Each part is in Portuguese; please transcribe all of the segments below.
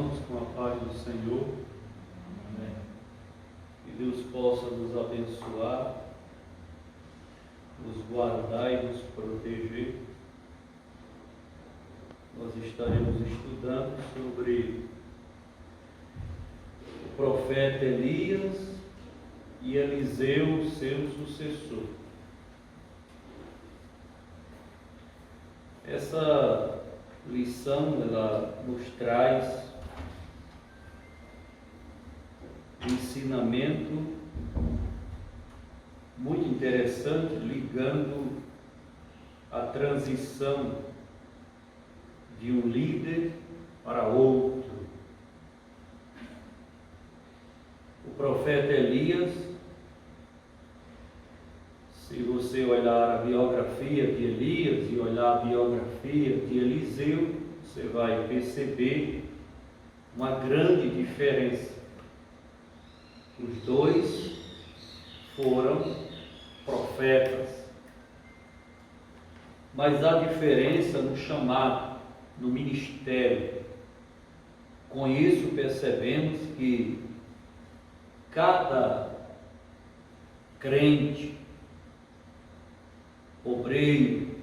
irmãos, com a paz do Senhor. Amém. Que Deus possa nos abençoar, nos guardar e nos proteger. Nós estaremos estudando sobre o profeta Elias e Eliseu, seu sucessor. Essa lição, ela nos traz um ensinamento muito interessante, ligando a transição de um líder para outro. O profeta Elias, se você olhar a biografia de Elias e olhar a biografia de Eliseu, você vai perceber uma grande diferença. Os dois foram profetas, mas há diferença no chamado, no ministério. Com isso percebemos que cada crente, obreiro,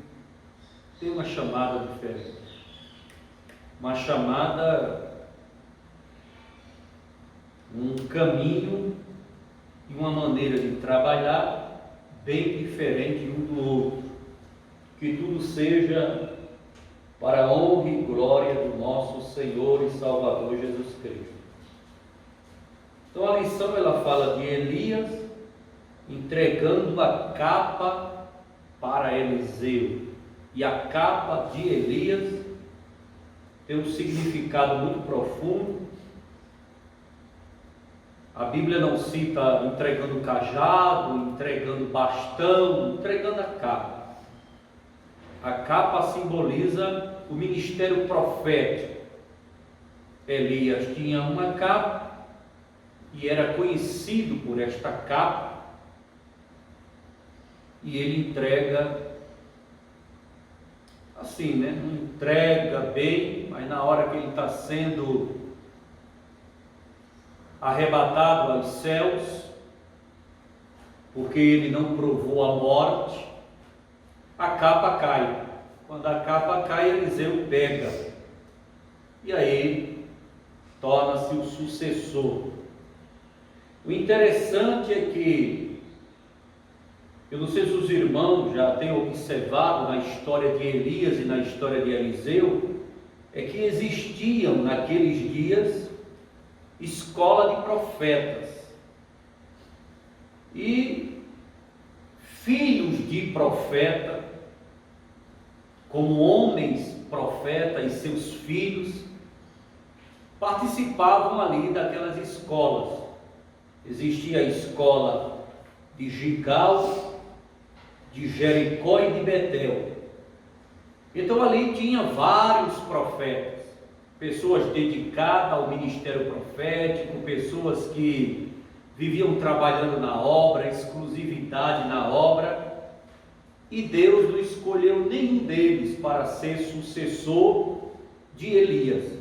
tem uma chamada diferente, uma chamada, um caminho e uma maneira de trabalhar bem diferente um do outro. Que tudo seja para a honra e glória do nosso Senhor e Salvador Jesus Cristo. Então a lição, ela fala de Elias entregando a capa para Eliseu, e a capa de Elias tem um significado muito profundo. A Bíblia não cita entregando cajado, entregando bastão, entregando a capa. A capa simboliza o ministério profético. Elias tinha uma capa e era conhecido por esta capa, e ele entrega assim, não entrega bem, mas na hora que ele está sendo arrebatado aos céus, porque ele não provou a morte, a capa cai. Quando a capa cai, Eliseu pega, e aí torna-se o sucessor. O interessante é que, eu não sei se os irmãos já têm observado na história de Elias e na história de Eliseu, é que existiam naqueles dias escola de profetas, e filhos de profeta, como homens profetas e seus filhos, participavam ali daquelas escolas. Existia a escola de Gigal, de Jericó e de Betel. Então ali tinha vários profetas, pessoas dedicadas ao ministério profético, pessoas que viviam trabalhando na obra, exclusividade na obra, e Deus não escolheu nenhum deles para ser sucessor de Elias.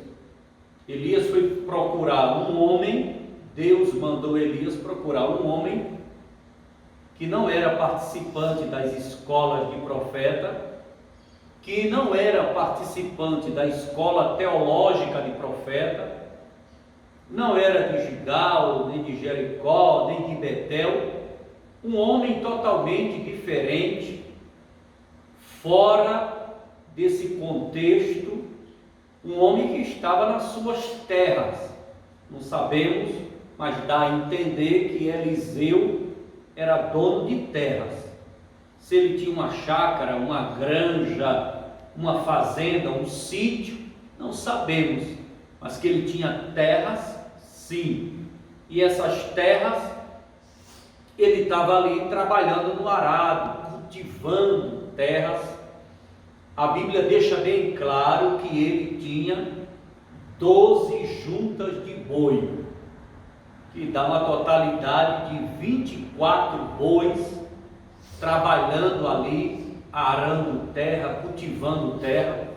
Elias foi procurar um homem, Deus mandou Elias procurar um homem que não era participante das escolas de profeta, que não era participante da escola teológica de profeta, não era de Gigal, nem de Jericó, nem de Betel, um homem totalmente diferente, fora desse contexto, um homem que estava nas suas terras. Não sabemos, mas dá a entender que Eliseu era dono de terras. Se ele tinha uma chácara, uma granja, uma fazenda, um sítio, não sabemos, mas que ele tinha terras, sim. E essas terras, ele estava ali trabalhando no arado, cultivando terras. A Bíblia deixa bem claro que ele tinha 12 juntas de boi, que dá uma totalidade de 24 bois trabalhando ali, arando terra, cultivando terra.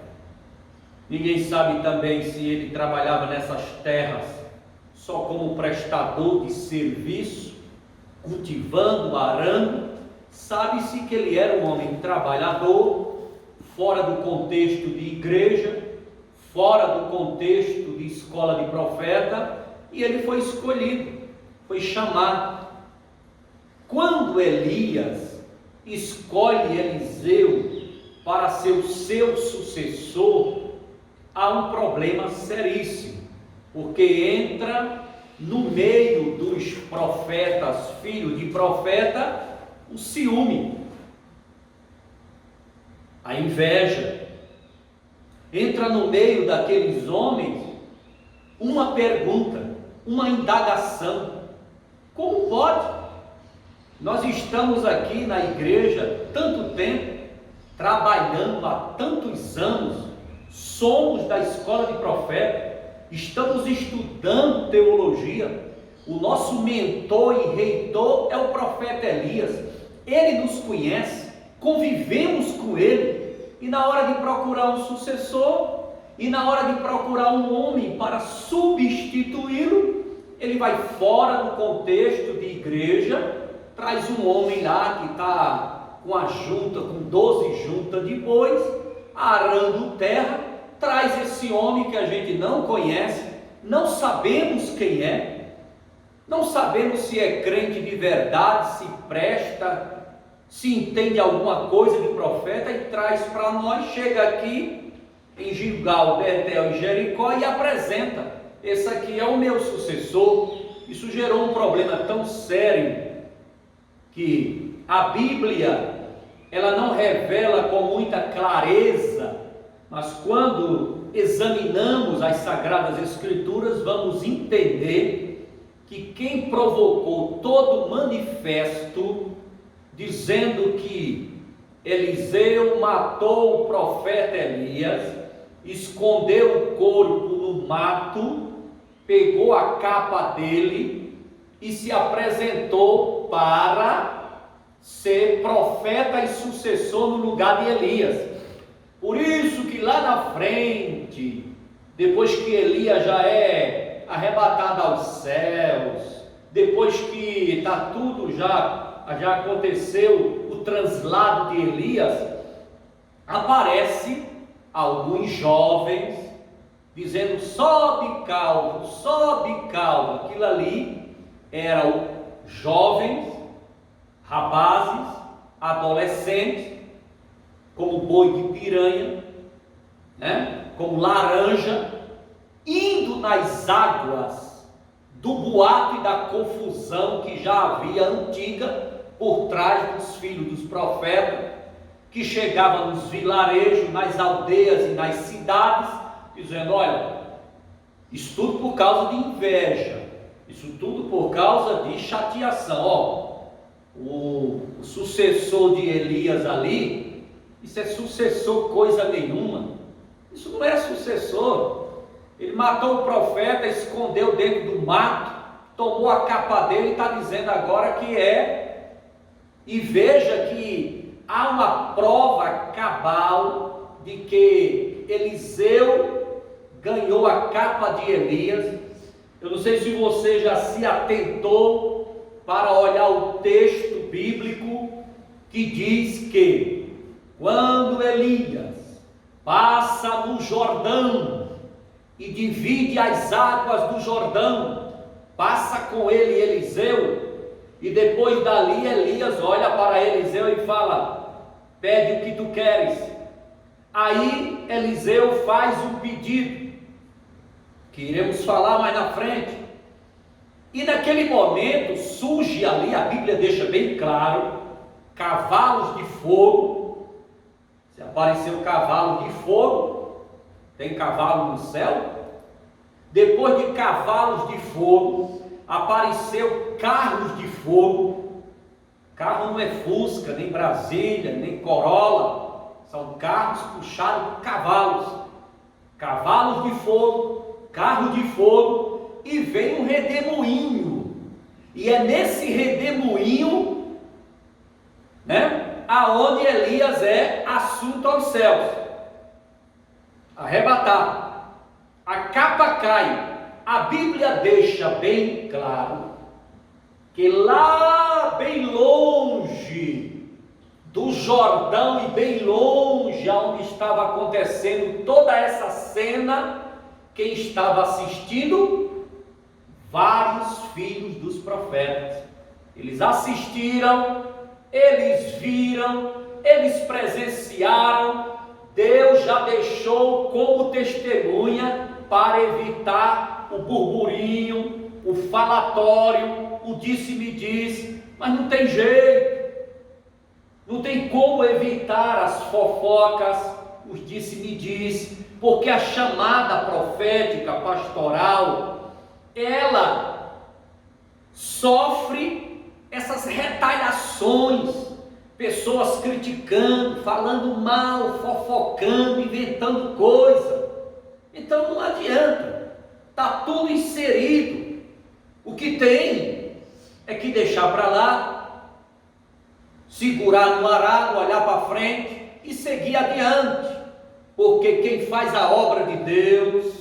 Ninguém sabe também se ele trabalhava nessas terras só como prestador de serviço, cultivando, arando. Sabe-se que ele era um homem trabalhador, fora do contexto de igreja, fora do contexto de escola de profeta, e ele foi escolhido, foi chamado. Quando Elias escolhe Eliseu para ser o seu sucessor, há um problema seríssimo, porque entra no meio dos profetas, filhos de profeta, o ciúme, a inveja. Entra no meio daqueles homens uma pergunta, uma indagação: como pode? Nós estamos aqui na igreja tanto tempo, trabalhando há tantos anos, somos da escola de profeta, estamos estudando teologia, o nosso mentor e reitor é o profeta Elias, ele nos conhece, convivemos com ele, e na hora de procurar um sucessor, e na hora de procurar um homem para substituí-lo, ele vai fora do contexto de igreja, traz um homem lá que está com a junta, com 12 juntas de bois, arando terra, traz esse homem que a gente não conhece, não sabemos quem é, não sabemos se é crente de verdade, se presta, se entende alguma coisa de profeta, e traz para nós, chega aqui em Gilgal, Betel e Jericó e apresenta: esse aqui é o meu sucessor. Isso gerou um problema tão sério que a Bíblia, ela não revela com muita clareza, mas quando examinamos as Sagradas Escrituras, vamos entender que quem provocou todo o manifesto dizendo que Eliseu matou o profeta Elias, escondeu o corpo no mato, pegou a capa dele e se apresentou para ser profeta e sucessor no lugar de Elias. Por isso que lá na frente, depois que Elias já é arrebatado aos céus, depois que está tudo já aconteceu o translado de Elias, aparece alguns jovens dizendo: sobe calvo, sobe calvo. Aquilo ali eram jovens, rapazes, adolescentes, como boi de piranha, né? Como laranja, indo nas águas do boato e da confusão que já havia antiga por trás dos filhos dos profetas, que chegavam nos vilarejos, nas aldeias e nas cidades, dizendo: olha, isso tudo por causa de inveja, isso tudo por causa de chateação. Ó, o sucessor de Elias ali, isso é sucessor coisa nenhuma, isso não é sucessor. Ele matou o profeta, escondeu dentro do mato, tomou a capa dele e está dizendo agora que é. E veja que há uma prova cabal de que Eliseu ganhou a capa de Elias. Eu não sei se você já se atentou para olhar o texto bíblico que diz que quando Elias passa no Jordão e divide as águas do Jordão, passa com ele Eliseu, e depois dali Elias olha para Eliseu e fala: pede o que tu queres. Aí Eliseu faz um pedido, que iremos falar mais na frente, e naquele momento surge ali, a Bíblia deixa bem claro, cavalos de fogo. Se apareceu cavalo de fogo, tem cavalo no céu. Depois de cavalos de fogo, apareceu carros de fogo. Carro não é Fusca, nem Brasília, nem Corolla, são carros puxados por cavalos. Cavalos de fogo, carro de fogo, e vem um redemoinho. E é nesse redemoinho, né, aonde Elias é assunto aos céus. arrebatado, a capa cai. A Bíblia deixa bem claro que lá bem longe do Jordão e bem longe onde estava acontecendo toda essa cena, quem estava assistindo? Vários filhos dos profetas. Eles assistiram, eles viram, eles presenciaram. Deus já deixou como testemunha para evitar o burburinho, o falatório, o disse-me-disse. Mas não tem jeito, não tem como evitar as fofocas, os disse-me-disse, porque a chamada profética, pastoral, ela sofre essas retaliações, pessoas criticando, falando mal, fofocando, inventando coisa. Então não adianta, está tudo inserido. O que tem é que deixar para lá, segurar no arado, olhar para frente e seguir adiante, porque quem faz a obra de Deus,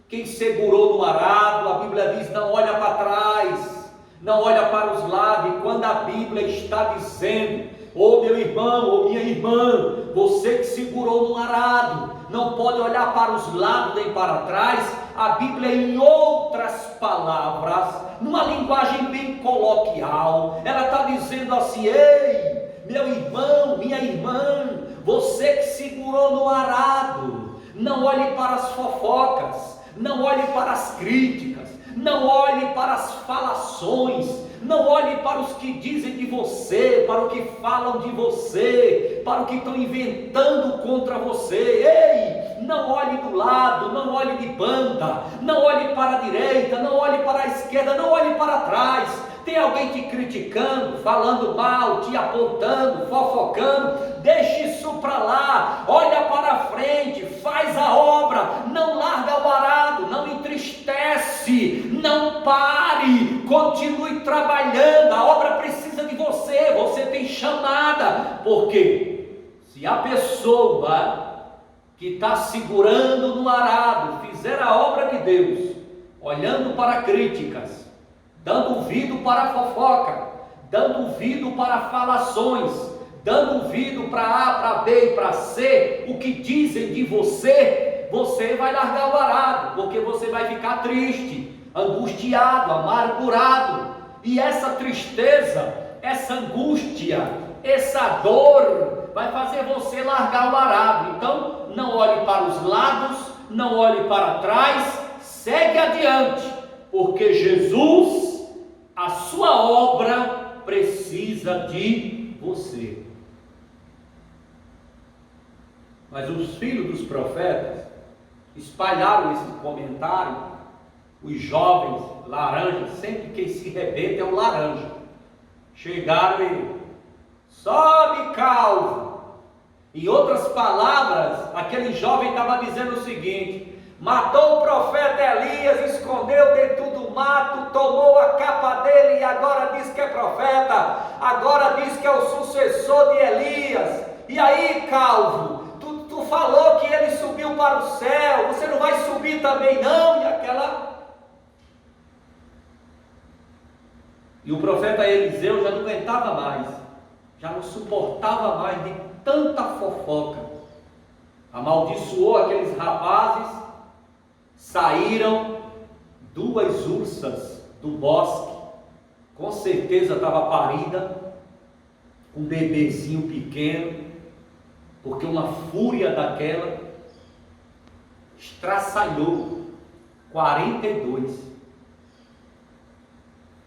quem segurou no arado, a Bíblia diz, não olha para trás, não olha para os lados. E quando a Bíblia está dizendo, ô meu irmão, ô minha irmã, você que segurou no arado, não pode olhar para os lados nem para trás. A Bíblia, em outras palavras, numa linguagem bem coloquial, ela está dizendo assim: ei, meu irmão, minha irmã, você que segurou no arado, não olhe para as fofocas, não olhe para as críticas, não olhe para as falações, não olhe para os que dizem de você, para o que falam de você, para o que estão inventando contra você. Ei, não olhe do lado, não olhe de banda, não olhe para a direita, não olhe para a esquerda, não olhe para trás. Tem alguém te criticando, falando mal, te apontando, fofocando? Deixe isso para lá, olha para frente, faz a obra, não larga o arado, não entristece, não pare, continue trabalhando. A obra precisa de você, você tem chamada. Porque se a pessoa que está segurando no arado fizer a obra de Deus, olhando para críticas, dando ouvido para a fofoca, dando ouvido para falações, dando ouvido para A, para B e para C, o que dizem de você, você vai largar o arado, porque você vai ficar triste, angustiado, amargurado. E essa tristeza, essa angústia, essa dor vai fazer você largar o arado. Então, não olhe para os lados, não olhe para trás, segue adiante, porque Jesus, a sua obra precisa de você. Mas os filhos dos profetas espalharam esse comentário. Os jovens laranjas, sempre quem se rebenta é o laranja, chegaram e sobe, calvo. Em outras palavras, aquele jovem estava dizendo o seguinte: matou o profeta Elias, escondeu dentro do mato, tomou a capa dele e agora diz que é profeta, agora diz que é o sucessor de Elias. E aí, calvo, tu falou que ele subiu para o céu, você não vai subir também não? E o profeta Eliseu já não aguentava mais, já não suportava mais de tanta fofoca. Amaldiçoou aqueles rapazes. Saíram 2 ursas do bosque, com certeza estava parida, um bebezinho pequeno, porque uma fúria daquela estraçalhou 42.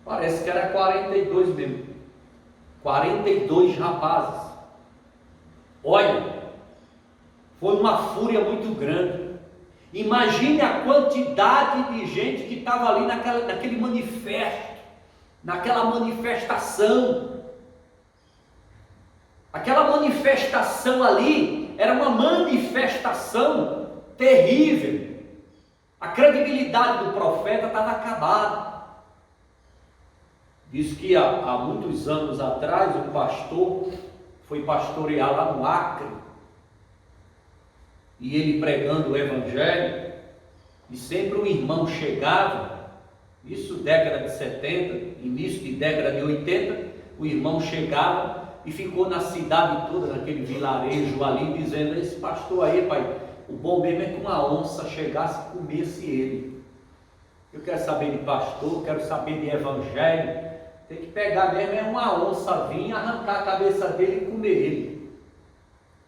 Parece que era 42 mesmo, 42 rapazes. Olha, foi uma fúria muito grande. Imagine a quantidade de gente que estava ali naquele manifesto, naquela manifestação. Aquela manifestação ali era uma manifestação terrível. A credibilidade do profeta estava acabada. Diz que há muitos anos atrás um pastor foi pastorear lá no Acre. e ele pregando o Evangelho, e sempre um irmão chegava, isso década de 70, início de década de 80, o irmão chegava e ficou na cidade toda, naquele vilarejo ali, dizendo: esse pastor aí, pai, o bom mesmo é que uma onça chegasse e comesse ele. Eu quero saber de pastor, quero saber de evangelho, tem que pegar mesmo é uma onça vir, arrancar a cabeça dele e comer ele.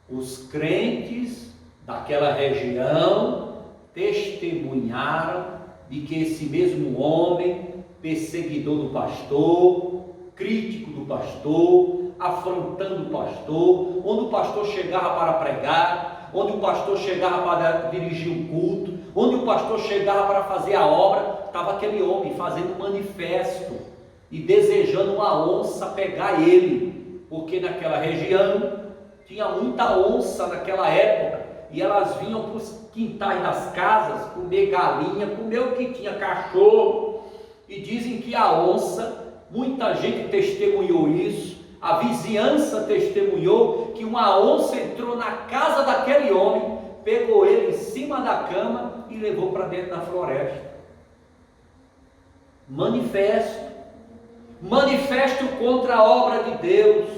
Os crentes daquela região testemunharam de que esse mesmo homem, perseguidor do pastor, crítico do pastor, afrontando o pastor, onde o pastor chegava para pregar, onde o pastor chegava para dirigir um culto, onde o pastor chegava para fazer a obra, estava aquele homem fazendo manifesto e desejando uma onça pegar ele, porque naquela região tinha muita onça naquela época, e elas vinham para os quintais das casas comer galinha, comer o que tinha, cachorro, e dizem que a onça, muita gente testemunhou isso, a vizinhança testemunhou que uma onça entrou na casa daquele homem, pegou ele em cima da cama e levou para dentro da floresta. Manifesto contra a obra de Deus.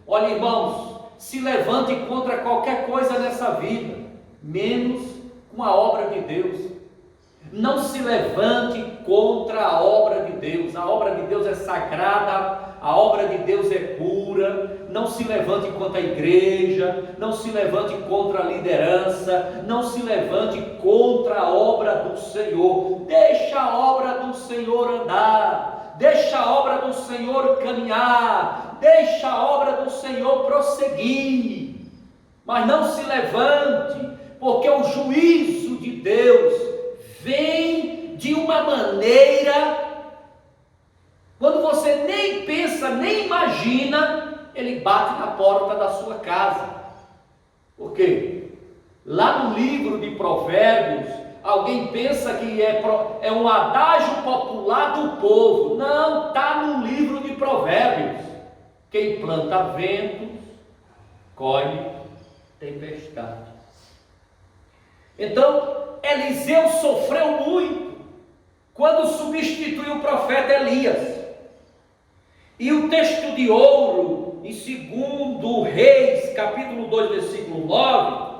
Olha, irmãos, se levante contra qualquer coisa nessa vida, menos com a obra de Deus. Não se levante contra a obra de Deus. A obra de Deus é sagrada, a obra de Deus é pura. Não se levante contra a igreja, não se levante contra a liderança, não se levante contra a obra do Senhor. Deixa a obra do Senhor andar, deixa a obra do Senhor caminhar, deixa a obra do Senhor prosseguir, mas não se levante, porque o juízo de Deus vem de uma maneira, quando você nem pensa, nem imagina, ele bate na porta da sua casa. Por quê? Lá no livro de Provérbios, alguém pensa que é um adágio popular do povo. Não, está no livro de Provérbios. Quem planta ventos, colhe tempestade. Então, Eliseu sofreu muito quando substituiu o profeta Elias. E o texto de ouro, em 2 Reis, capítulo 2, versículo 9,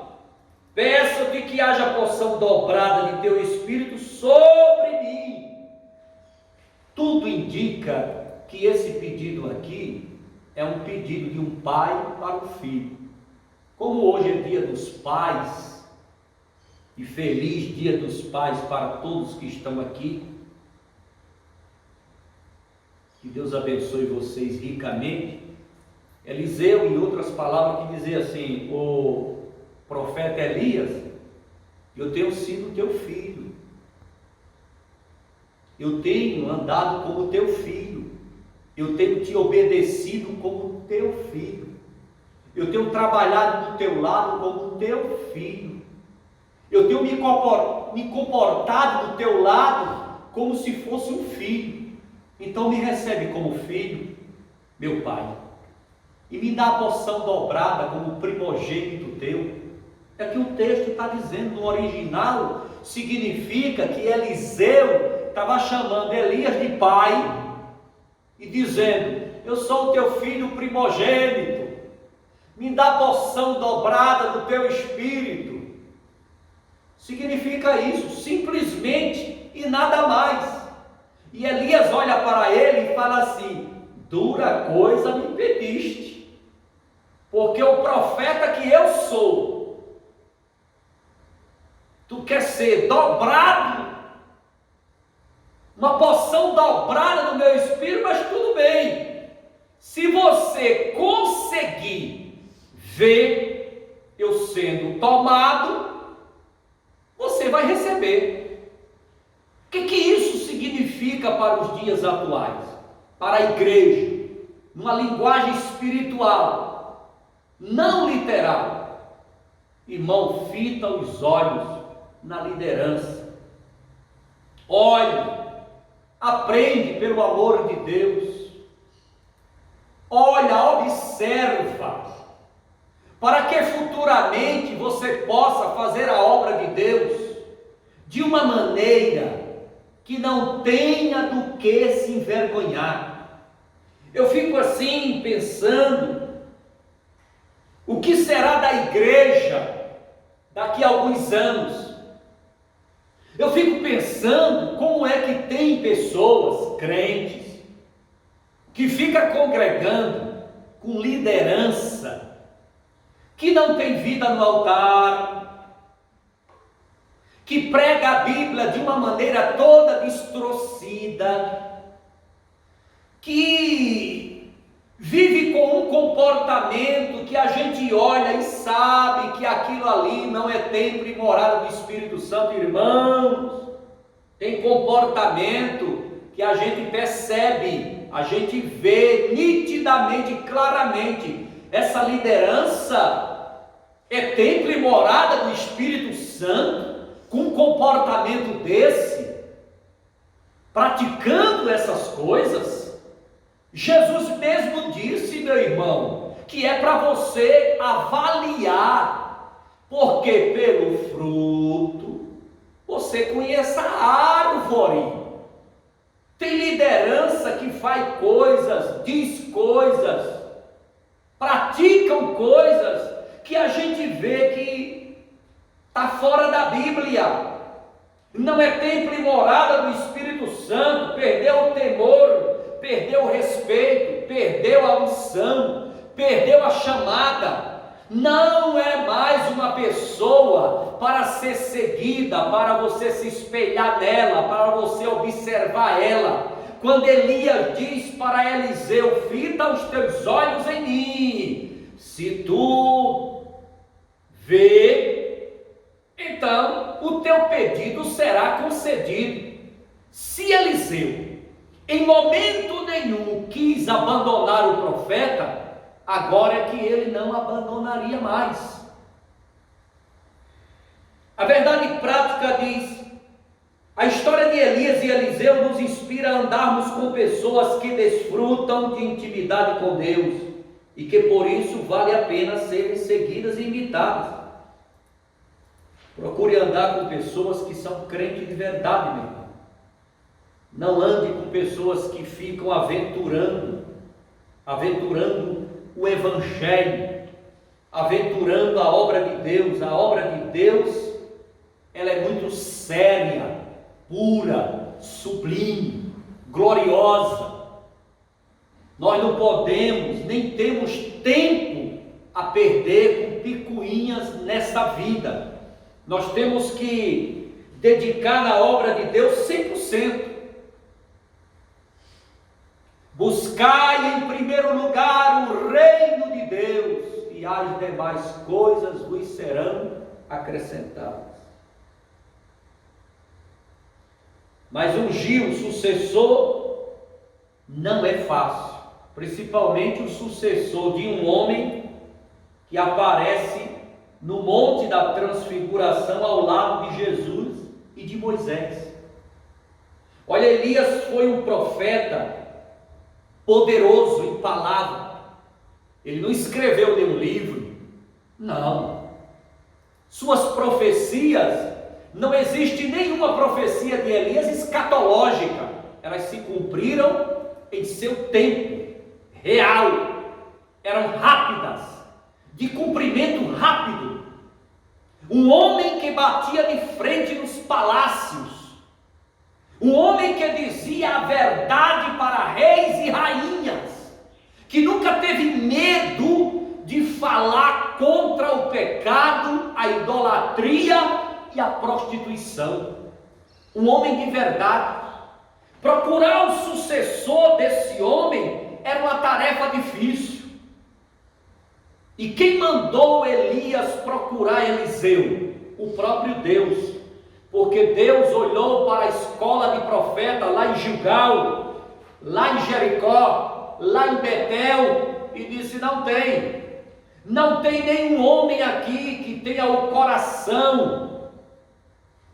peço-te que haja porção dobrada de teu espírito sobre mim. Tudo indica que esse pedido aqui é um pedido de um pai para o filho. Como hoje é dia dos pais, e feliz dia dos pais para todos que estão aqui, que Deus abençoe vocês ricamente. Eliseu, em outras palavras, que dizia assim: o profeta Elias, eu tenho sido teu filho, eu tenho andado como teu filho, eu tenho te obedecido como teu filho, eu tenho trabalhado do teu lado como teu filho, eu tenho me comportado do teu lado como se fosse um filho. Então me recebe como filho, meu pai, e me dá a porção dobrada como primogênito teu. É que o texto está dizendo, no original, significa que Eliseu estava chamando Elias de pai e dizendo: eu sou o teu filho primogênito, me dá a porção dobrada do teu espírito. Significa isso, simplesmente, e nada mais. E Elias olha para ele e fala assim: dura coisa me pediste, porque o profeta que eu sou, tu quer ser dobrado, uma porção dobrada do meu espírito, mas tudo bem, se você conseguir ver eu sendo tomado, você vai receber. O que isso significa para os dias atuais, para a igreja, numa linguagem espiritual, não literal? Irmão, fita os olhos na liderança, olhe, aprende pelo amor de Deus, olha, observa, para que futuramente você possa fazer de uma maneira que não tenha do que se envergonhar. Eu fico assim pensando, o que será da igreja daqui a alguns anos? Eu fico pensando como é que tem pessoas, crentes, que fica congregando com liderança, que não tem vida no altar, que prega a Bíblia de uma maneira toda distorcida, que vive com um comportamento que a gente olha e sabe que aquilo ali não é templo e morada do Espírito Santo, irmãos. Tem comportamento que a gente percebe, a gente vê nitidamente, claramente. Essa liderança é templo e morada do Espírito Santo, com um comportamento desse, praticando essas coisas. Jesus mesmo disse, meu irmão, que é para você avaliar, porque pelo fruto você conhece a árvore. Tem liderança que faz coisas, diz coisas, praticam coisas que a gente vê que está fora da Bíblia. Não é templo e morada do Espírito Santo, perdeu o temor, perdeu o respeito, perdeu a unção, perdeu a chamada. Não é mais uma pessoa para ser seguida, para você se espelhar nela, para você observar ela. Quando Elias diz para Eliseu: fita os teus olhos em mim, se tu vê, então o teu pedido será concedido. Se Eliseu em momento nenhum quis abandonar o profeta, agora é que ele não abandonaria mais. A verdade prática diz: a história de Elias e Eliseu nos inspira a andarmos com pessoas que desfrutam de intimidade com Deus e que por isso vale a pena serem seguidas e imitadas. Procure andar com pessoas que são crentes de verdade, meu irmão. Não ande com pessoas que ficam aventurando o Evangelho, aventurando a obra de Deus. A obra de Deus, ela é muito séria, pura, sublime, gloriosa. Nós não podemos, nem temos tempo a perder com picuinhas nessa vida. Nós temos que dedicar na obra de Deus 100%. Buscai em primeiro lugar o reino de Deus, e as demais coisas vos serão acrescentadas. Mas ungir o sucessor não é fácil, principalmente o sucessor de um homem que aparece no Monte da Transfiguração ao lado de Jesus e de Moisés. Olha, Elias foi um profeta poderoso em palavra. Ele não escreveu nenhum livro, não. Suas profecias, não existe nenhuma profecia de Elias escatológica. Elas se cumpriram em seu tempo real, eram rápidas, de cumprimento rápido. Um homem que batia de frente nos palácios, um homem que dizia a verdade para reis e rainhas, que nunca teve medo de falar contra o pecado, a idolatria e a prostituição. Um homem de verdade. Procurar o sucessor desse homem era uma tarefa difícil. E quem mandou Elias procurar Eliseu? O próprio Deus. Porque Deus olhou para a escola de profeta lá em Gilgal, lá em Jericó, lá em Betel, e disse: não tem nenhum homem aqui que tenha o coração,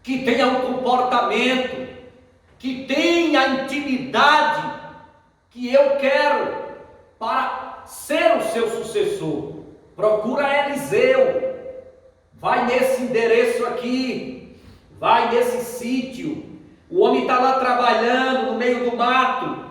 que tenha o comportamento, que tenha a intimidade que eu quero para ser o seu sucessor. Procura Eliseu, vai nesse endereço aqui, vai nesse sítio, o homem está lá trabalhando no meio do mato,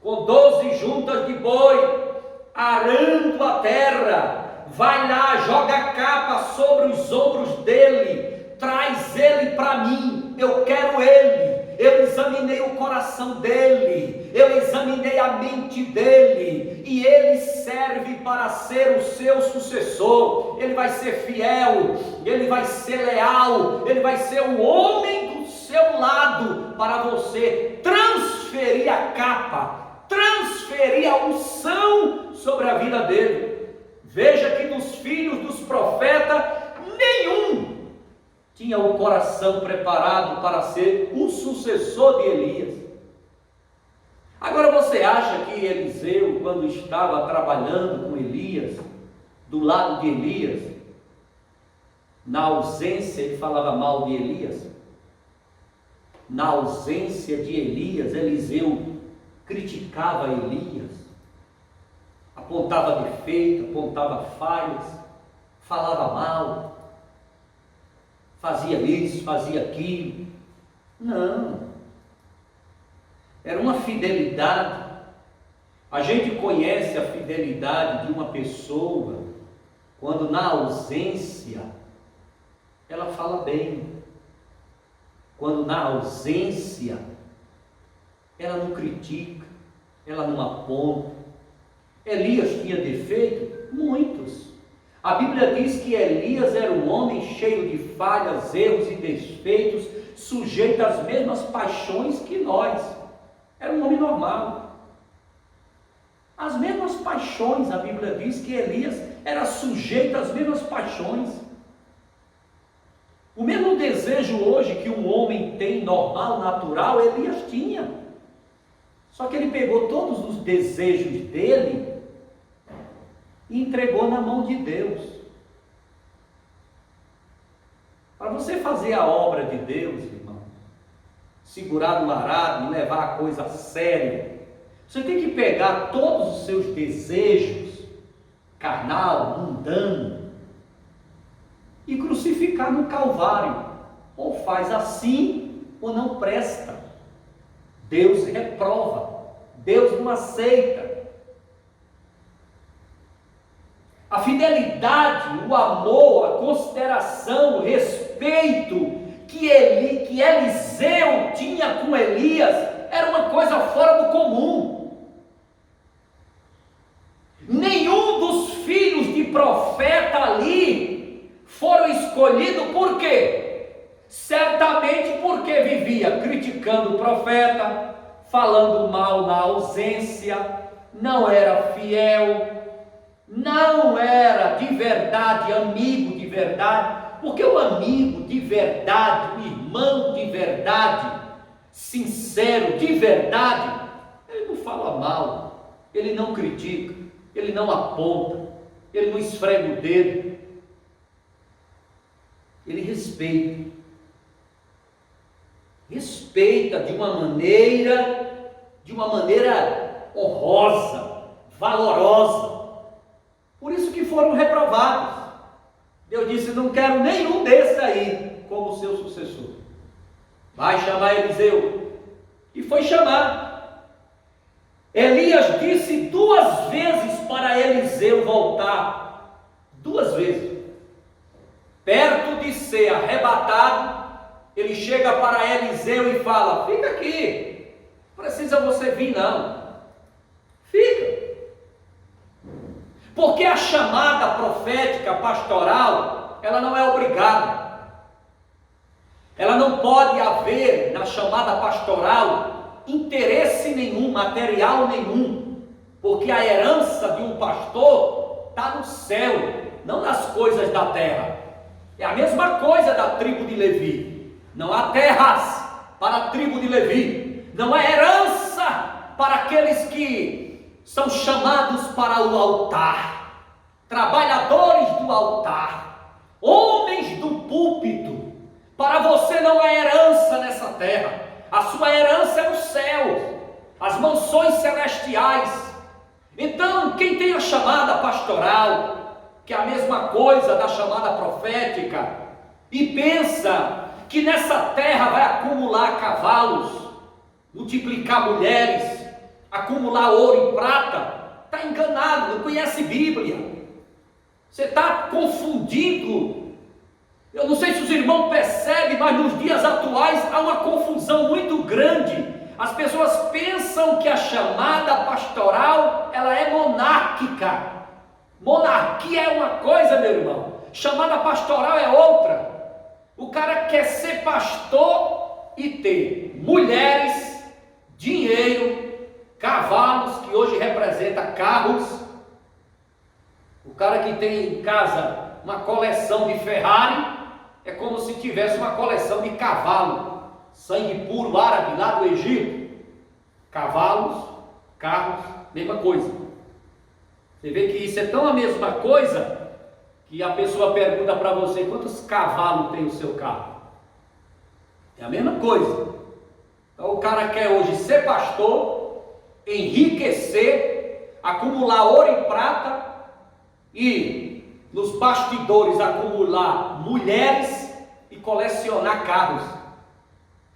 com 12 juntas de boi, arando a terra, vai lá, joga a capa sobre os ombros dele, traz ele para mim, eu quero ele. Eu examinei o coração dele, eu examinei a mente dele, e ele serve para ser o seu sucessor. Ele vai ser fiel, ele vai ser leal, ele vai ser o homem do seu lado, para você transferir a capa, transferir a unção sobre a vida dele. Veja que dos filhos dos profetas, nenhum tinha o coração preparado para ser o sucessor de Elias. Agora você acha que Eliseu, quando estava trabalhando com Elias, do lado de Elias, na ausência, ele falava mal de Elias? Na ausência de Elias, Eliseu criticava Elias, apontava defeito, apontava falhas, falava mal, fazia isso, fazia aquilo. Não. Era uma fidelidade. A gente conhece a fidelidade de uma pessoa quando na ausência ela fala bem. Quando na ausência ela não critica, ela não aponta. Elias tinha defeito? Muitos. A Bíblia diz que Elias era um homem cheio de falhas, erros e defeitos, sujeito às mesmas paixões que nós. Era um homem normal. As mesmas paixões, a Bíblia diz que Elias era sujeito às mesmas paixões. O mesmo desejo hoje que um homem tem normal, natural, Elias tinha. Só que ele pegou todos os desejos dele e entregou na mão de Deus. Para você fazer a obra de Deus, irmão, segurar no arado e levar a coisa a sério, você tem que pegar todos os seus desejos, carnal, mundano, e crucificar no Calvário. Ou faz assim, ou não presta. Deus reprova, Deus não aceita. A fidelidade, o amor, a consideração, o respeito que Eliseu tinha com Elias era uma coisa fora do comum. Nenhum dos filhos de profeta ali foram escolhidos por quê? Certamente porque vivia criticando o profeta, falando mal na ausência, não era fiel, não era de verdade amigo de verdade, porque o amigo de verdade, o irmão de verdade, sincero, de verdade, ele não fala mal, ele não critica, ele não aponta, ele não esfrega o dedo, ele respeita de uma maneira honrosa, valorosa. Por isso que foram reprovados. Deus disse: não quero nenhum desses aí como seu sucessor. Vai chamar Eliseu. E foi chamar. Elias disse 2 vezes para Eliseu voltar. 2 vezes. Perto de ser arrebatado, ele chega para Eliseu e fala: fica aqui, não precisa você vir não. Fica. Porque a chamada profética, pastoral, ela não é obrigada. Ela não pode haver na chamada pastoral interesse nenhum, material nenhum, porque a herança de um pastor está no céu, não nas coisas da terra. É a mesma coisa da tribo de Levi. Não há terras para a tribo de Levi, não há herança para aqueles que são chamados para o altar, trabalhadores do altar, homens do púlpito. Para você não há herança nessa terra, a sua herança é no céu, as mansões celestiais. Então, quem tem a chamada pastoral, que é a mesma coisa da chamada profética, e pensa que nessa terra vai acumular cavalos, multiplicar mulheres, acumular ouro e prata, está enganado, não conhece Bíblia. Você está confundindo. Eu não sei se os irmãos percebem, mas nos dias atuais há uma confusão muito grande. As pessoas pensam que a chamada pastoral, ela é monárquica. Monarquia é uma coisa, meu irmão, chamada pastoral é outra. O cara quer ser pastor e ter mulheres, dinheiro, cavalos, que hoje representa carros. O cara que tem em casa uma coleção de Ferrari, é como se tivesse uma coleção de cavalo, sangue puro árabe lá do Egito. Cavalos, carros, mesma coisa. Você vê que isso é tão a mesma coisa, que a pessoa pergunta para você: quantos cavalos tem o seu carro? É a mesma coisa. Então o cara quer hoje ser pastor, enriquecer, acumular ouro e prata, e nos bastidores acumular mulheres e colecionar carros.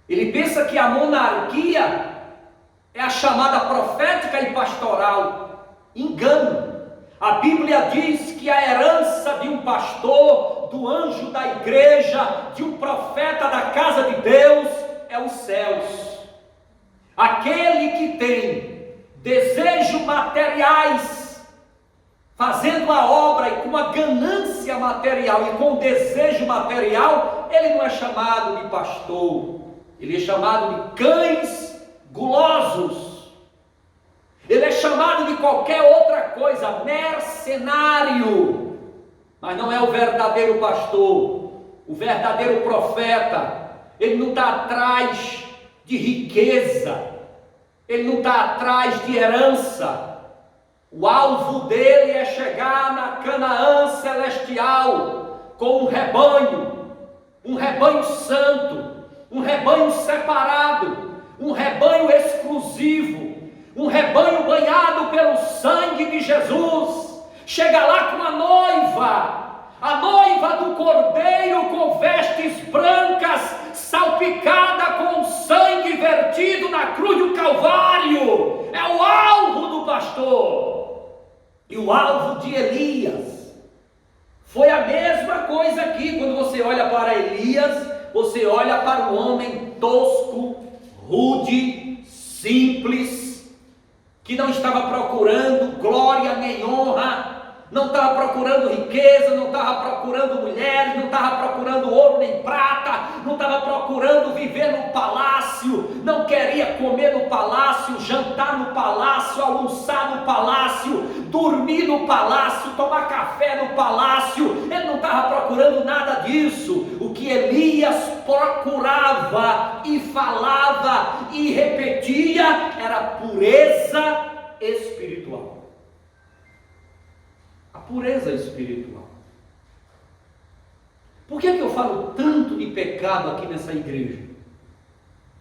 Ele pensa que a monarquia é a chamada profética e pastoral. Engano. A Bíblia diz que a herança de um pastor, do anjo da igreja, de um profeta da casa de Deus, é os céus. Aquele que tem desejos materiais, fazendo a obra e com a ganância material e com o desejo material, ele não é chamado de pastor, ele é chamado de cães gulosos. Ele é chamado de qualquer outra coisa, mercenário, mas não é o verdadeiro pastor, o verdadeiro profeta. Ele não está atrás de riqueza, ele não está atrás de herança. O alvo dele é chegar na Canaã celestial com um rebanho santo, um rebanho separado, um rebanho exclusivo, um rebanho banhado pelo sangue de Jesus. Chega lá com a noiva do Cordeiro, com vestes brancas, salpicada com sangue vertido na cruz do Calvário. É o alvo do pastor. E o alvo de Elias foi a mesma coisa aqui. Quando você olha para Elias, você olha para um homem tosco, rude, simples, que não estava procurando glória nem honra, não estava procurando riqueza, não estava procurando mulheres, não estava procurando ouro nem prata, não estava procurando viver no palácio, não queria comer no palácio, jantar no palácio, almoçar no palácio, dormir no palácio, tomar café no palácio. Ele não estava procurando nada disso. O que Elias procurava e falava e repetia era pureza espiritual. A pureza espiritual. Por que eu falo tanto de pecado aqui nessa igreja?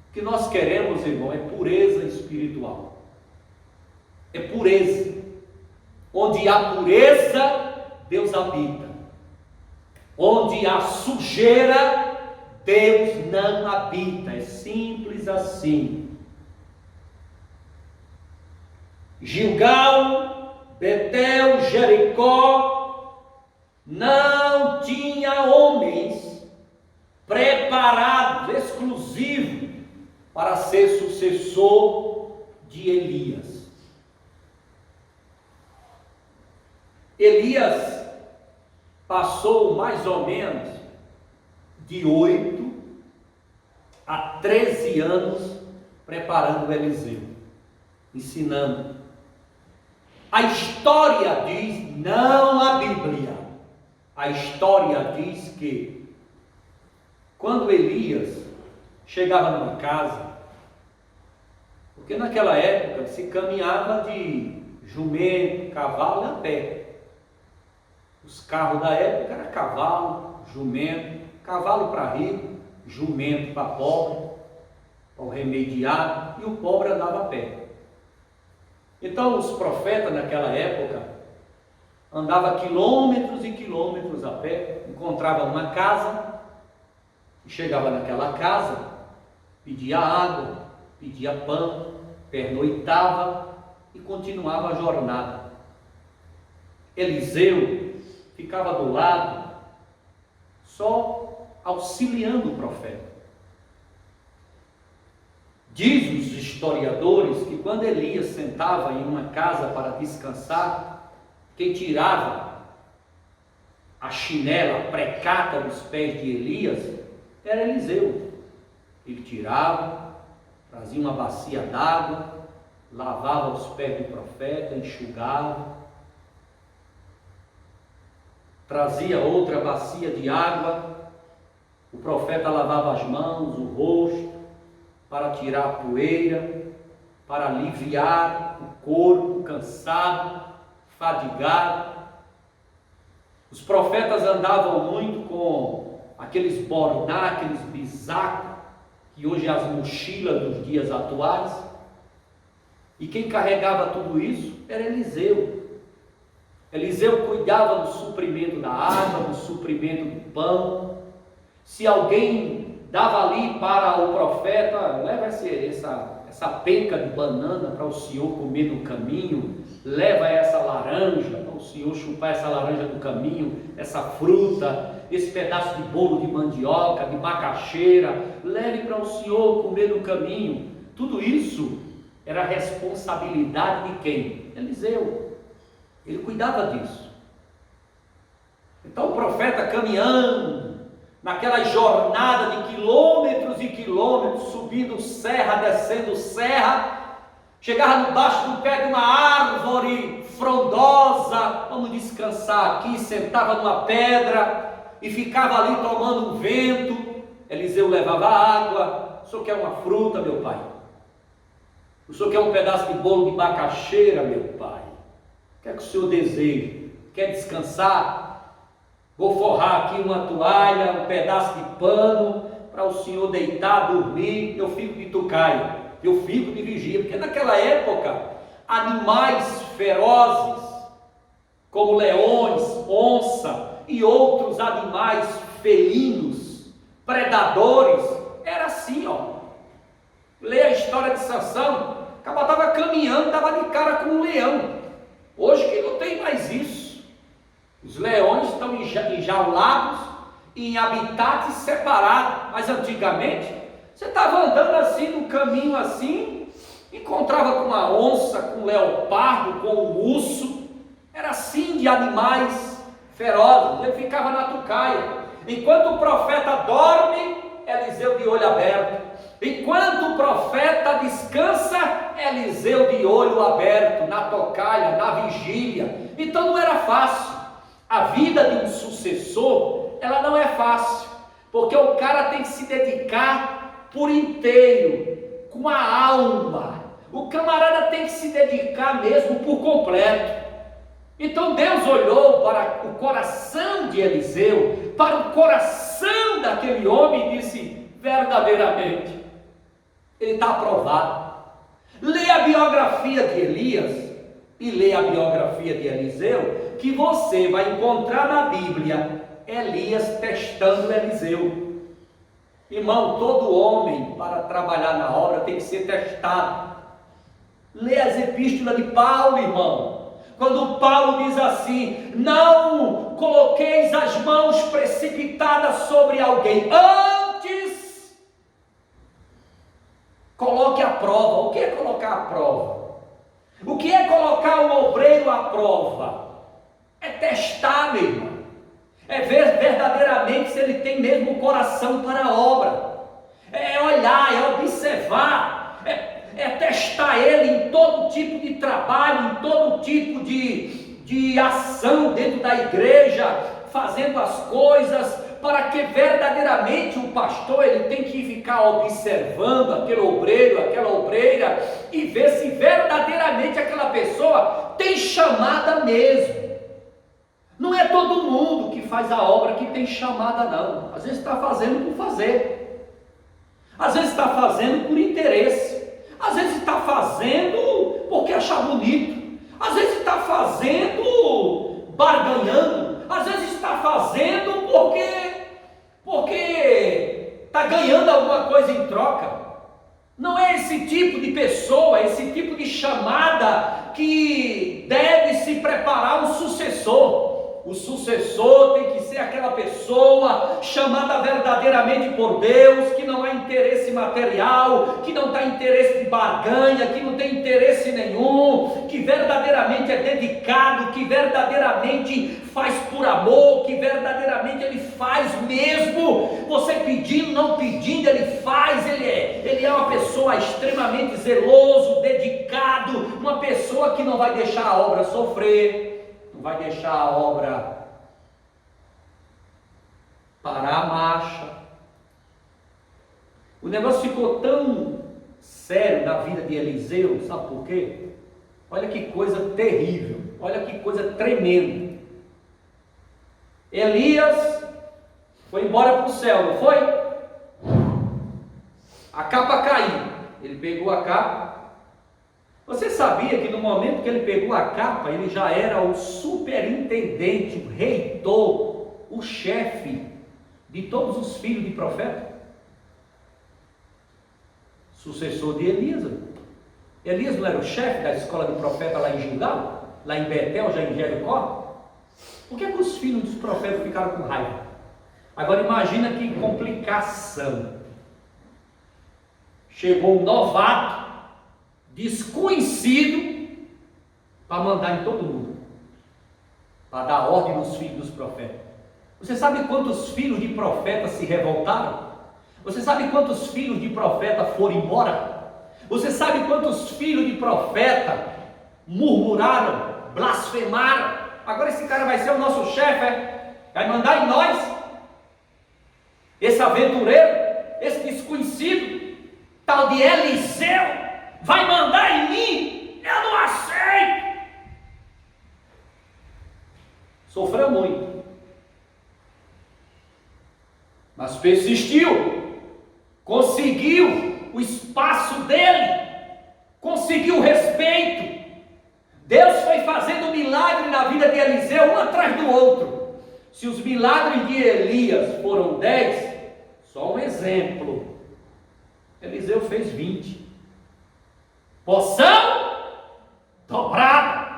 O que nós queremos, irmão, é pureza espiritual. É pureza. Onde há pureza, Deus habita. Onde há sujeira, Deus não habita. É simples assim. Gilgal, Betel, Jericó, não tinha homens preparados, exclusivos, para ser sucessor de Elias. Elias passou mais ou menos de 8 a 13 anos preparando Eliseu, ensinando. A história diz, não a Bíblia, a história diz que quando Elias chegava numa casa, porque naquela época se caminhava de jumento, cavalo e a pé. Os carros da época eram cavalo, jumento, cavalo para rico, jumento para pobre, para o remediado, e o pobre andava a pé. Então os profetas naquela época andavam quilômetros e quilômetros a pé, encontravam uma casa, Chegava naquela casa, pedia água, pedia pão, pernoitava e continuava a jornada. Eliseu ficava do lado, só auxiliando o profeta. Diz os historiadores que quando Elias sentava em uma casa para descansar, quem tirava a chinela, a precata dos pés de Elias, era Eliseu. Ele tirava, trazia uma bacia d'água, lavava os pés do profeta, enxugava, trazia outra bacia de água, o profeta lavava as mãos, o rosto, para tirar a poeira, para aliviar o corpo cansado, fadigado. Os profetas andavam muito com aqueles bordá, aqueles bisacos, que hoje é as mochilas dos dias atuais. E quem carregava tudo isso era Eliseu. Eliseu cuidava do suprimento da água, do suprimento do pão. Se alguém dava ali para o profeta, leva essa penca de banana para o senhor comer no caminho, leva essa laranja para o senhor chupar essa laranja no caminho, essa fruta, esse pedaço de bolo de mandioca, de macaxeira, leve para o senhor comer no caminho. Tudo isso era responsabilidade de quem? Eliseu. Ele cuidava disso. Então o profeta caminhando, naquela jornada de quilômetros e quilômetros, subindo serra, descendo serra, chegava debaixo do pé de uma árvore frondosa, vamos descansar aqui, sentava numa pedra e ficava ali tomando um vento. Eliseu levava água. O senhor quer uma fruta, meu pai? O senhor quer um pedaço de bolo de macaxeira, meu pai? O que é que o senhor deseja? Quer descansar? Vou forrar aqui uma toalha, um pedaço de pano, para o senhor deitar, dormir. Eu fico de tucaia, eu fico de vigia, porque naquela época, animais ferozes, como leões, onça e outros animais felinos, predadores, era assim, ó. Lê a história de Sansão, o cara estava caminhando, estava de cara com um leão. Hoje que não tem mais isso. Os leões estão enjaulados em habitats separados, mas antigamente você estava andando assim no caminho assim, encontrava com uma onça, com um leopardo, com um urso, era assim de animais ferozes. Ele ficava na tucaia. Enquanto o profeta dorme, Eliseu de olho aberto. Enquanto o profeta descansa, Eliseu de olho aberto, na tocaia, na vigília. Então não era fácil. A vida de um sucessor, ela não é fácil, porque o cara tem que se dedicar por inteiro, com a alma. O camarada tem que se dedicar mesmo por completo. Então Deus olhou para o coração de Eliseu, para o coração daquele homem e disse: verdadeiramente, ele está aprovado. Lê a biografia de Elias e lê a biografia de Eliseu, que você vai encontrar na Bíblia Elias testando Eliseu. Irmão, todo homem para trabalhar na obra tem que ser testado. Lê as epístolas de Paulo, irmão. Quando Paulo diz assim: não coloqueis as mãos precipitadas sobre alguém, antes coloque a prova. O que é colocar a prova? O que é colocar o obreiro à prova? É testar, meu irmão. É ver verdadeiramente se ele tem mesmo o coração para a obra. É olhar, é observar, é testar ele em todo tipo de trabalho, em todo tipo de ação dentro da igreja, fazendo as coisas, para que verdadeiramente o pastor ele tem que ficar observando aquele obreiro, aquela obreira, e ver se verdadeiramente aquela pessoa tem chamada mesmo. Não é todo mundo que faz a obra que tem chamada, não. Às vezes está fazendo por fazer, às vezes está fazendo por interesse, às vezes está fazendo porque achar bonito, às vezes está fazendo barganhando, às vezes está fazendo porque está ganhando alguma coisa em troca. Não é esse tipo de pessoa, esse tipo de chamada que deve se preparar um sucessor. O sucessor tem que ser aquela pessoa chamada verdadeiramente por Deus, que não há interesse material, que não tem interesse de barganha, que não tem interesse nenhum, que verdadeiramente é dedicado, que verdadeiramente faz por amor, que verdadeiramente ele faz mesmo, você pedindo, não pedindo, ele faz, ele é uma pessoa extremamente zeloso, dedicado, uma pessoa que não vai deixar a obra sofrer, não vai deixar a obra parar a marcha. O negócio ficou tão sério na vida de Eliseu, sabe por quê? Olha que coisa terrível, olha que coisa tremenda. Elias foi embora para o céu, não foi? A capa caiu, ele pegou a capa. Você sabia que no momento que ele pegou a capa, ele já era o superintendente, o reitor, o chefe de todos os filhos de profeta? Sucessor de Elias. Elias não era o chefe da escola de profeta lá em Gilgal? Lá em Betel, já em Jericó? Por que os filhos dos profetas ficaram com raiva? Agora imagina que complicação. Chegou um novato, desconhecido, para mandar em todo mundo, para dar ordem nos filhos dos profetas. Você sabe quantos filhos de profetas se revoltaram? Você sabe quantos filhos de profeta foram embora? Você sabe quantos filhos de profeta murmuraram, blasfemaram? Agora esse cara vai ser o nosso chefe, é? Vai mandar em nós? Esse aventureiro, esse desconhecido, tal de Eliseu, vai mandar em mim? Eu não aceito. Sofreu muito, mas persistiu, conseguiu o espaço dele, conseguiu o respeito. Deus foi fazendo milagre na vida de Eliseu, um atrás do outro. Se os milagres de Elias foram 10, só um exemplo, Eliseu fez 20. Porção dobrada.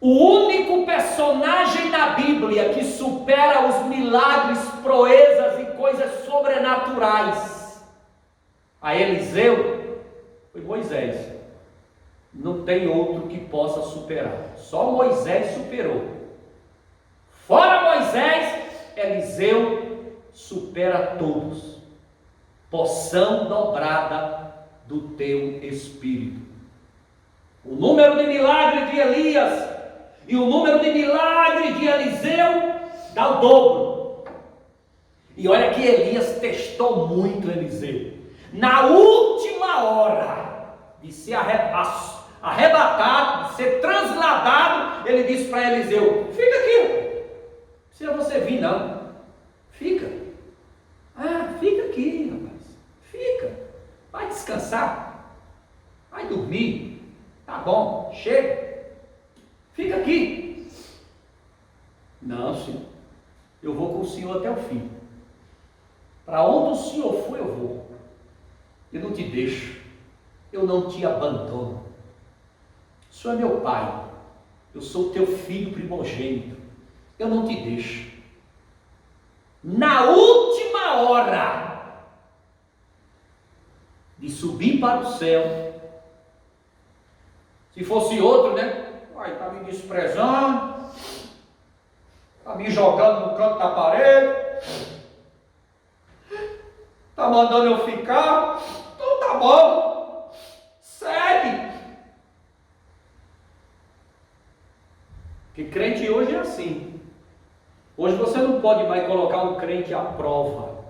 O único personagem na Bíblia que supera os milagres, proezas e coisas sobrenaturais a Eliseu foi Moisés. Não tem outro que possa superar. Só Moisés superou. Fora Moisés, Eliseu supera todos. Porção dobrada do teu espírito. O número de milagres de Elias e o número de milagres de Eliseu dá o dobro. E olha que Elias testou muito Eliseu. Na última hora de ser arrebatado, de ser transladado, ele disse para Eliseu: fica aqui, não precisa você vir não, fica. Fica aqui, rapaz, fica, vai descansar, vai dormir, tá bom, chega, fica aqui. Não, senhor, eu vou com o senhor até o fim. Para onde o senhor for, eu vou. Eu não te deixo, eu não te abandono. O senhor é meu pai, eu sou teu filho primogênito, eu não te deixo. Na última hora de subir para o céu, se fosse outro, né? Está me desprezando, está me jogando no canto da parede, está mandando eu ficar, então tá bom, segue. Que crente hoje é assim. Hoje você não pode mais colocar um crente à prova,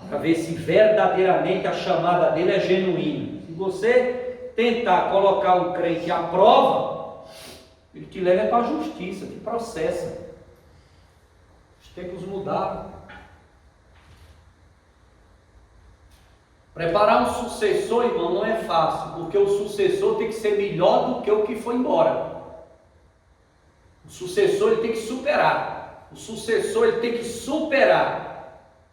para ver se verdadeiramente a chamada dele é genuína. Se você tentar colocar um crente à prova, ele te leva para a justiça, te processa. Os tempos mudaram. Preparar um sucessor, irmão, não é fácil, porque o sucessor tem que ser melhor do que o que foi embora. O sucessor ele tem que superar. o sucessor ele tem que superar.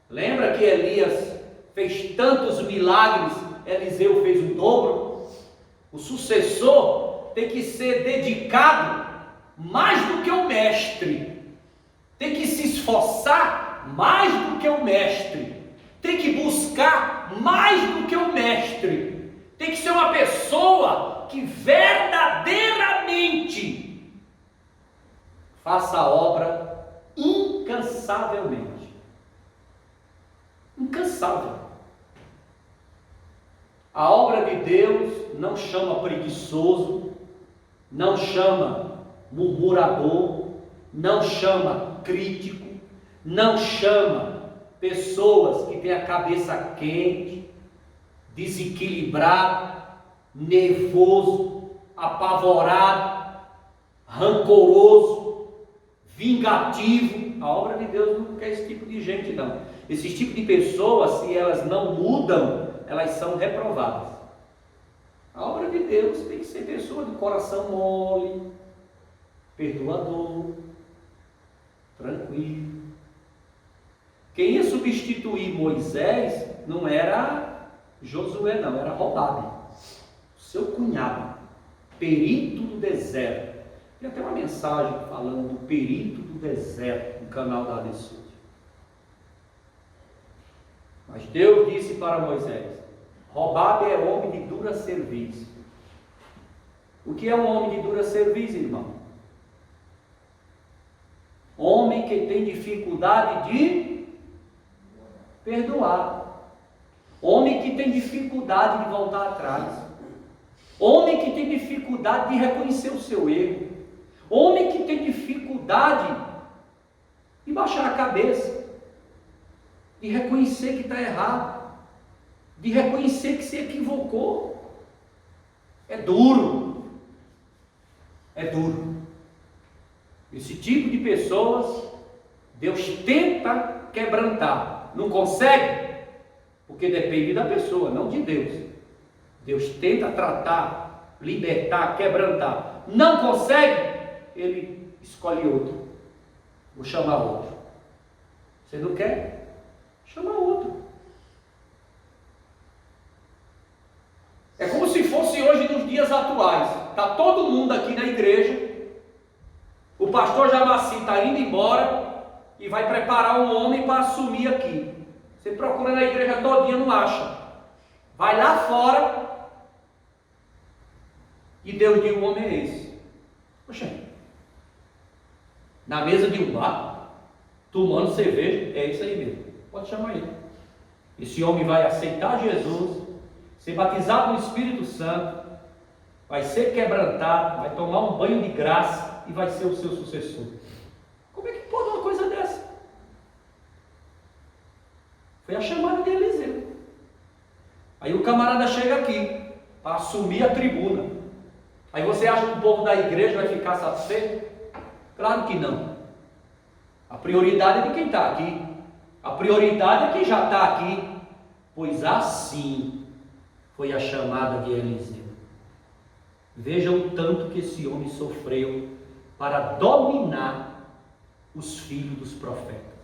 Lembra que Elias fez tantos milagres, Eliseu fez o dobro? O sucessor tem que ser dedicado mais do que o mestre, tem que se esforçar mais do que o mestre, tem que buscar mais do que o mestre, tem que ser uma pessoa que verdadeiramente faça a obra incansavelmente. Incansável. A obra de Deus não chama preguiçoso, não chama murmurador, não chama crítico, não chama pessoas que têm a cabeça quente, desequilibrado, nervoso, apavorado, rancoroso, vingativo. A obra de Deus não quer esse tipo de gente, não. Esse tipo de pessoas, se elas não mudam, elas são reprovadas. A obra de Deus tem que ser pessoa de coração mole, perdoador, tranquilo. Quem ia substituir Moisés não era Josué, não, era Rodabe, seu cunhado, perito do deserto. Tem até uma mensagem falando do perito do deserto no canal da Adesud. Mas Deus disse para Moisés: Rodabe é homem de dura cerviz. O que é um homem de dura cerviz, irmão? Homem que tem dificuldade de perdoar. Homem que tem dificuldade de voltar atrás. Homem que tem dificuldade de reconhecer o seu erro. Homem que tem dificuldade de baixar a cabeça, de reconhecer que está errado, de reconhecer que se equivocou. É duro. É duro. Esse tipo de pessoas, Deus tenta quebrantar. Não consegue? Porque depende da pessoa, não de Deus. Deus tenta tratar, libertar, quebrantar. Não consegue? Ele escolhe outro. Vou chamar outro. Você não quer? Chama outro. É como se fosse hoje nos dias atuais. Está todo mundo aqui na igreja. O pastor Jamaci está indo embora e vai preparar um homem para assumir aqui. Você procura na igreja todinha, não acha. Vai lá fora e Deus diz: o homem é esse. Poxa, na mesa de um bar, tomando cerveja, é isso aí mesmo. Pode chamar ele. Esse homem vai aceitar Jesus, ser batizado no Espírito Santo, vai ser quebrantado, vai tomar um banho de graça e vai ser o seu sucessor. Como é que pode uma coisa dessa? Foi a chamada de Eliseu. Aí o camarada chega aqui para assumir a tribuna. Aí você acha que o povo da igreja vai ficar satisfeito? Claro que não. A prioridade é de quem está aqui. A prioridade é quem já está aqui. Pois assim foi a chamada de Eliseu. Veja o tanto que esse homem sofreu para dominar os filhos dos profetas.